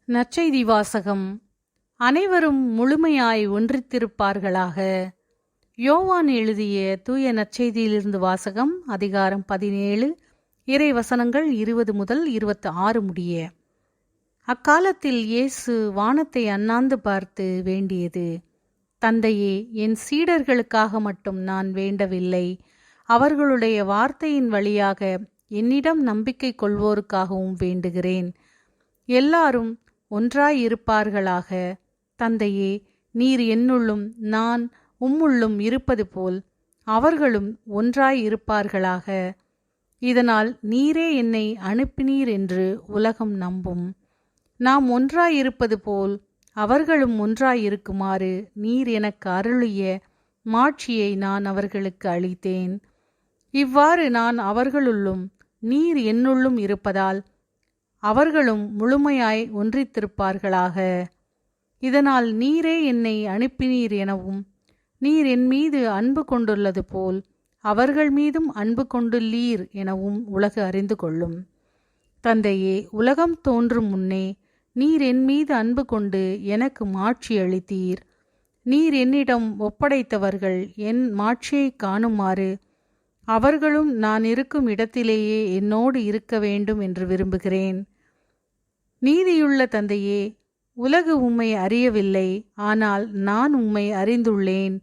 நற்செய்தி வாசகம். அனைவரும் முழுமையாய் ஒன்றித்திருப்பார்களாக. யோவான் எழுதிய தூய நற்செய்தியிலிருந்து வாசகம். அதிகாரம் 17, இறை வசனங்கள் 20 முதல் 26 முடிய. அக்காலத்தில் இயேசு வானத்தை அண்ணாந்து பார்த்து வேண்டியது: தந்தையே, என் சீடர்களுக்காக மட்டும் நான் வேண்டவில்லை, அவர்களுடைய வார்த்தையின் வழியாக என்னிடம் நம்பிக்கை கொள்வோருக்காகவும் வேண்டுகிறேன். எல்லாரும் ஒன்றாயிருப்பார்களாக. தந்தையே, நீர் என்னுள்ளும் நான் உம்முள்ளும் இருப்பது போல் அவர்களும் ஒன்றாயிருப்பார்களாக. இதனால் நீரே என்னை அனுப்பினீர் என்று உலகம் நம்பும். நாம் ஒன்றாயிருப்பது போல் அவர்களும் ஒன்றாயிருக்குமாறு நீர் எனக்கு அருளிய மாட்சியை நான் அவர்களுக்கு அளித்தேன். இவ்வாறு நான் அவர்களுள்ளும் நீர் என்னுள்ளும் இருப்பதால் அவர்களும் முழுமையாய் ஒன்றித்திருப்பார்களாக. இதனால் நீரே என்னை அனுப்பினீர் எனவும், நீர் என் மீது அன்பு கொண்டுள்ளது போல் அவர்கள் மீதும் அன்பு கொண்டுள்ளீர் எனவும் உலகு அறிந்து கொள்ளும். தந்தையே, உலகம் தோன்றும் முன்னே நீர் என் மீது அன்பு கொண்டு எனக்கு மாட்சி அளித்தீர். நீர் என்னிடம் ஒப்படைத்தவர்கள் என் மாட்சியை காணுமாறு அவர்களும் நான் இருக்கும் இடத்திலேயே என்னோடு இருக்க வேண்டும் என்று விரும்புகிறேன். நீதியுள்ள தந்தையே, உலகு உம்மை அறியவில்லை, ஆனால் நான் உம்மை அறிந்துள்ளேன்.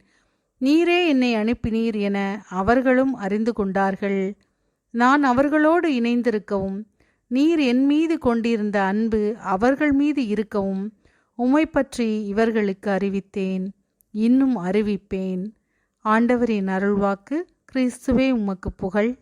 நீரே என்னை அனுப்பினீர் என அவர்களும் அறிந்து கொண்டார்கள். நான் அவர்களோடு இணைந்திருக்கவும், நீர் என் மீது கொண்டிருந்த அன்பு அவர்கள் மீது இருக்கவும் உம்மை பற்றி இவர்களுக்கு அறிவித்தேன், இன்னும் அறிவிப்பேன். ஆண்டவரின் அருள்வாக்கு. கிறிஸ்துவே உமக்கு புகழ்.